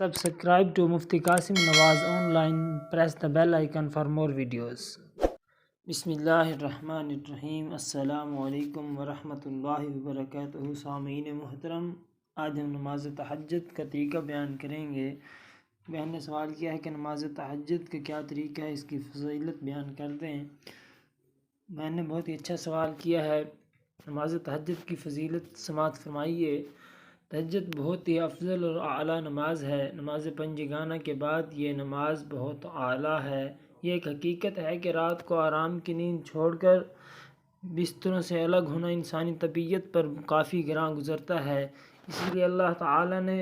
Subscribe to Mufti Qasim Nawaz online. Press the bell icon for more videos. बिस्मिल्लाहिर्रहमानिर्रहीम। अस्सलामु अलैकुम वरहमतुल्लाहि वबरकातुहू। सामीन मुहतरम, आज हम नमाज तहज्जुद का तरीका बयान करेंगे। बहन ने सवाल किया है कि नमाज तहज्जुद का क्या तरीका है, इसकी फजीलत बयान करते हैं। बहन ने बहुत ही अच्छा सवाल किया है। नमाज तहज्जुद की फजीलत समात फरमाइए। तहज्जुद बहुत ही अफजल और आला नमाज है। नमाज पंजगाना के बाद ये नमाज बहुत आला है। ये एक हकीकत है कि रात को आराम की नींद छोड़कर बिस्तरों से अलग होना इंसानी तबीयत पर काफ़ी गिरां गुज़रता है। इसीलिए अल्लाह ताला ने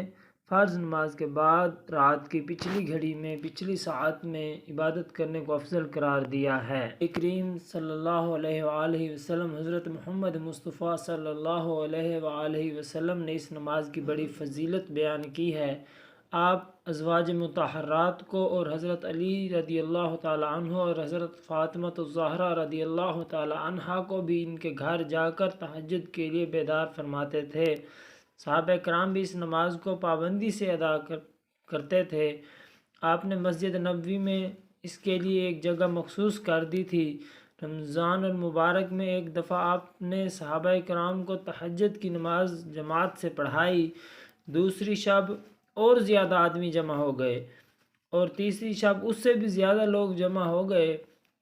फ़र्ज़ नमाज के बाद रात की पिछली घड़ी में, पिछली साअत में इबादत करने को अफजल करार दिया है। करीम सल्लल्लाहु अलैहि वसल्लम, हज़रत मोहम्मद मुस्तफ़ा सल्लल्लाहु अलैहि वसल्लम ने इस नमाज की बड़ी फजीलत बयान की है। आप अज़वाज मुतहर्रात को और हज़रत अली रदियल्लाहु ताला अन्हु और हज़रत फ़ातिमा ज़हरा रदियल्लाहु ताला अन्हा को भी इनके घर जाकर तहज्जुद के लिए बेदार फरमाते थे। सहाबा कराम भी इस नमाज को पाबंदी से अदा करते थे। आपने मस्जिद नबवी में इसके लिए एक जगह मखसूस कर दी थी। रमज़ान और मुबारक में एक दफ़ा आपने सहाबा कराम को तहज्जुद की नमाज जमात से पढ़ाई। दूसरी शब और ज़्यादा आदमी जमा हो गए और तीसरी शब उससे भी ज़्यादा लोग जमा हो गए,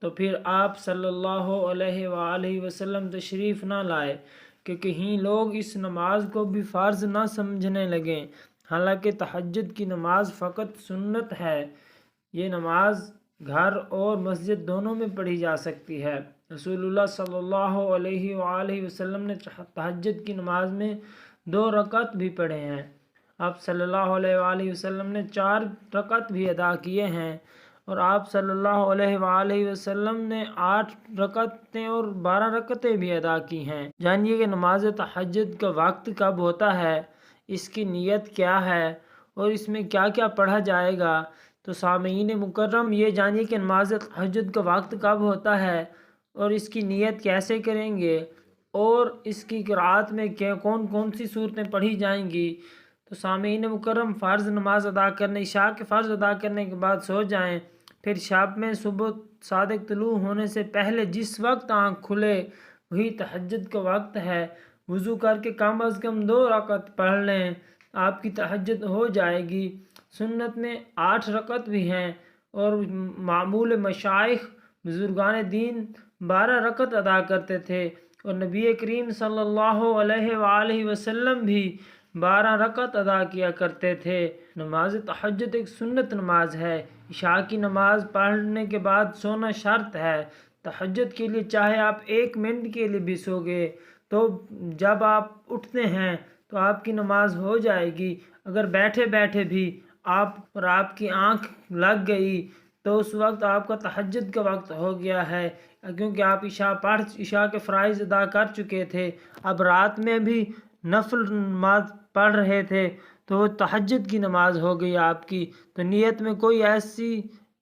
तो फिर आप सल्लल्लाहु अलैहि वसल्लम तशरीफ़ ना लाए कि कहीं लोग इस नमाज को भी फ़र्ज़ ना समझने लगें। हालांकि तहज्जुद की नमाज फ़कत सुन्नत है। ये नमाज घर और मस्जिद दोनों में पढ़ी जा सकती है। रसूलुल्लाह सल्लल्लाहु अलैहि वसल्लम ने तहज्जुद की नमाज में 2 रकात भी पढ़े हैं। आप सल्लल्लाहु अलैहि वसल्लम ने 4 रकात भी अदा किए हैं और आप सल्लल्लाहु अलैहि वसल्लम ने 8 रकातें और 12 रकातें भी अदा की हैं। जानिए कि नमाज तहज्जुद का वक्त कब होता है, इसकी नीयत क्या है और इसमें क्या क्या पढ़ा जाएगा। तो सामीन मुकर्रम, ये जानिए कि नमाज तहज्जुद का वक्त कब होता है और इसकी नीयत कैसे करेंगे और इसकी क़िराअत में क्या कौन कौन सी सूरतें पढ़ी जाएंगी। तो सामीन मुकर्रम, फ़र्ज़ नमाज अदा करने, इशा के फ़र्ज़ अदा करने के बाद सो जाएं। फिर शब में सुबह सादिक तुलू होने से पहले जिस वक्त आँख खुले वही तहज्जुद का वक्त है। वज़ू करके कम अज़ कम 2 रकात पढ़ लें, आपकी तहज्जुद हो जाएगी। सुन्नत में 8 रकात भी हैं और मामूल मशाइख बुज़ुर्गान दीन 12 रकात अदा करते थे और नबी करीम सल्लल्लाहु अलैहि वसल्लम भी 12 रकात अदा किया करते थे। नमाज तहज्जुद एक सुन्नत नमाज है। इशा की नमाज पढ़ने के बाद सोना शर्त है। तहज्जुद के लिए चाहे आप 1 मिनट के लिए भी सोगे तो जब आप उठते हैं तो आपकी नमाज हो जाएगी। अगर बैठे बैठे भी आप और आपकी आँख लग गई तो उस वक्त आपका तहज्जुद का वक्त हो गया है, क्योंकि आप इशा के फ़राइज़ अदा कर चुके थे। अब रात में भी नफल नमाज पढ़ रहे थे तो वो तहज्जुद की नमाज हो गई आपकी। तो नीयत में कोई ऐसी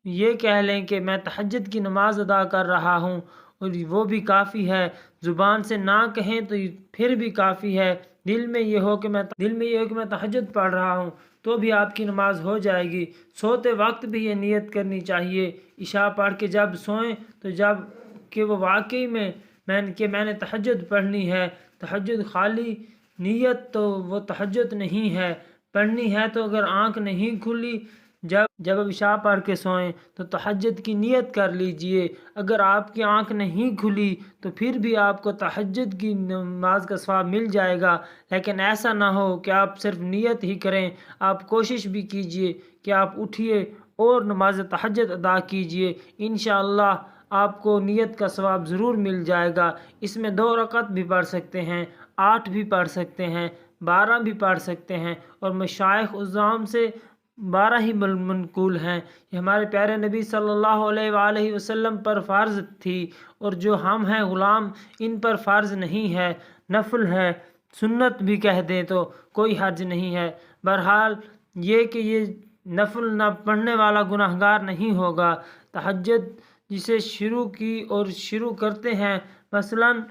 ये कह लें कि मैं तहज्जुद की नमाज अदा कर रहा हूँ और वो भी काफ़ी है। ज़ुबान से ना कहें तो फिर भी काफ़ी है। दिल में ये हो कि मैं तहज्जुद पढ़ रहा हूँ तो भी आपकी नमाज हो जाएगी। सोते वक्त भी ये नीयत करनी चाहिए। इशा पढ़ के जब सोएं तो जब कि वो वाकई में मैंने तहज्जुद पढ़नी है। तहज्जुद खाली नीयत तो वो तहज्जुद नहीं है। पढ़नी है तो अगर आँख नहीं खुली जब अब इशा पढ़ के सोएं तो तहज्जुद की नीयत कर लीजिए। अगर आपकी आँख नहीं खुली तो फिर भी आपको तहज्जुद की नमाज का सवाब मिल जाएगा। लेकिन ऐसा ना हो कि आप सिर्फ नीयत ही करें। आप कोशिश भी कीजिए कि आप उठिए और नमाज तहज्जुद अदा कीजिए। इंशाअल्लाह आपको नीयत का सवाब ज़रूर मिल जाएगा। इसमें 2 रकात भी पढ़ सकते हैं, 8 भी पढ़ सकते हैं, 12 भी पढ़ सकते हैं और मशाइख उज़्ज़ाम से 12 ही मनकूल हैं। ये हमारे प्यारे नबी सल्लल्लाहु अलैहि वसल्लम पर फ़र्ज़ थी और जो हम हैं ग़ुलाम, इन पर फ़र्ज़ नहीं है, नफल है। सुन्नत भी कह दें तो कोई हर्ज नहीं है। बहरहाल ये कि ये नफल ना पढ़ने वाला गुनाहगार नहीं होगा। तहज्जुद जिसे शुरू की और शुरू करते हैं, मसलन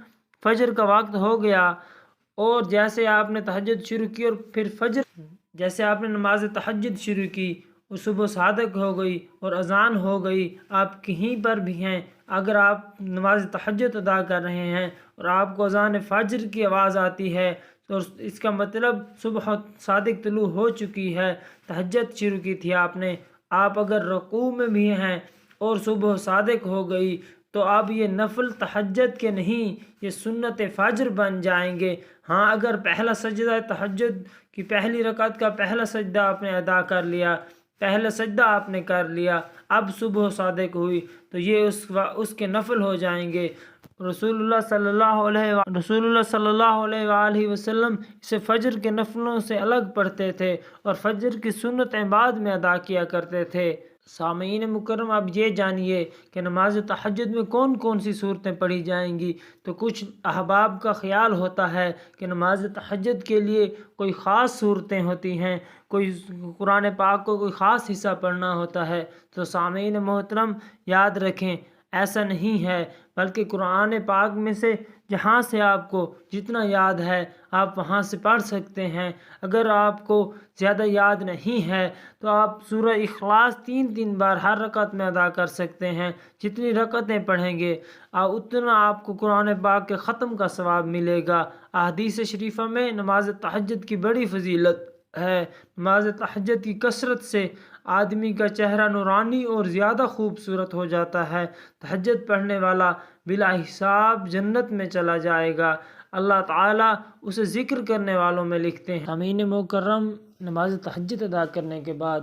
फ़जर का वक्त हो गया और जैसे आपने तहज्जुद शुरू की और फिर फ़जर جیسے آپ نے نماز تہجد شروع کی، وہ صبح صادق ہو گئی اور اذان ہو گئی، آپ کہیں پر بھی ہیں، اگر آپ نماز تہجد ادا کر رہے ہیں اور آپ کو اذان فجر کی آواز آتی ہے تو اس کا مطلب صبح صادق طلوع ہو چکی ہے، تہجد شروع کی تھی آپ نے۔ آپ اگر رکوع میں بھی ہیں اور صبح صادق ہو گئی تو اب یہ نفل تہجد کے نہیں، یہ سنت فجر بن جائیں گے۔ ہاں، اگر پہلا سجدہ تہجد کی پہلی رکعت کا پہلا سجدہ آپ نے ادا کر لیا، پہلا سجدہ آپ نے کر لیا، اب صبح صادق ہوئی تو یہ اس کے نفل ہو جائیں گے۔ رسول اللہ صلی اللہ علیہ وآلہ وسلم اسے فجر کے نفلوں سے الگ پڑھتے تھے اور فجر کی سنتیں بعد میں ادا کیا کرتے تھے۔ سامعین مکرم، اب یہ جانیے کہ نماز تہجد میں کون کون سی صورتیں پڑھی جائیں گی۔ تو کچھ احباب کا خیال ہوتا ہے کہ نماز تہجد کے لیے کوئی خاص صورتیں ہوتی ہیں، کوئی قرآن پاک کو کوئی خاص حصہ پڑھنا ہوتا ہے۔ تو سامعین محترم، یاد رکھیں ایسا نہیں ہے، بلکہ قرآن پاک میں سے جہاں سے آپ کو جتنا یاد ہے آپ وہاں سے پڑھ سکتے ہیں۔ اگر آپ کو زیادہ یاد نہیں ہے تو آپ سورہ اخلاص 3 بار ہر رکعت میں ادا کر سکتے ہیں۔ جتنی رکعتیں پڑھیں گے اتنا آپ کو قرآن پاک کے ختم کا ثواب ملے گا۔ احادیث شریفہ میں نماز تہجد کی بڑی فضیلت ہے۔ نماز تہجد کی کثرت سے آدمی کا چہرہ نورانی اور زیادہ خوبصورت ہو جاتا ہے۔ تہجد پڑھنے والا بلا حساب جنت میں چلا جائے گا۔ اللہ تعالیٰ اسے ذکر کرنے والوں میں لکھتے ہیں۔ امین مکرم، نماز تہجد ادا کرنے کے بعد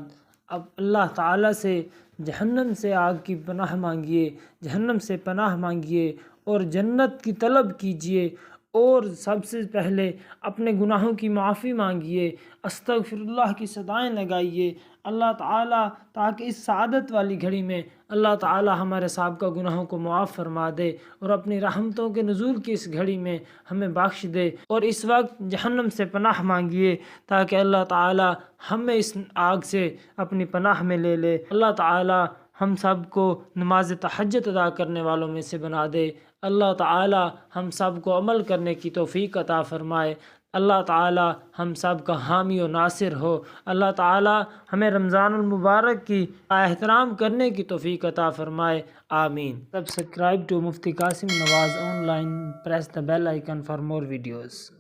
اب اللہ تعالیٰ سے جہنم سے آگ کی پناہ مانگیے، جہنم سے پناہ مانگیے اور جنت کی طلب کیجیے، اور سب سے پہلے اپنے گناہوں کی معافی مانگیے، استغفر اللہ کی صدائیں لگائیے اللہ تعالیٰ، تاکہ اس سعادت والی گھڑی میں اللہ تعالیٰ ہمارے سابقہ گناہوں کو معاف فرما دے اور اپنی رحمتوں کے نزول کی اس گھڑی میں ہمیں بخش دے۔ اور اس وقت جہنم سے پناہ مانگیے تاکہ اللہ تعالیٰ ہمیں اس آگ سے اپنی پناہ میں لے لے۔ اللہ تعالیٰ ہم سب کو نماز تہجد ادا کرنے والوں میں سے بنا دے۔ اللہ تعالیٰ ہم سب کو عمل کرنے کی توفیق عطا فرمائے۔ اللہ تعالیٰ ہم سب کا حامی و ناصر ہو۔ اللہ تعالیٰ ہمیں رمضان المبارک کی احترام کرنے کی توفیق عطا فرمائے، آمین۔ Subscribe to Mufti Qasim Nawaz online, press the bell icon for more videos۔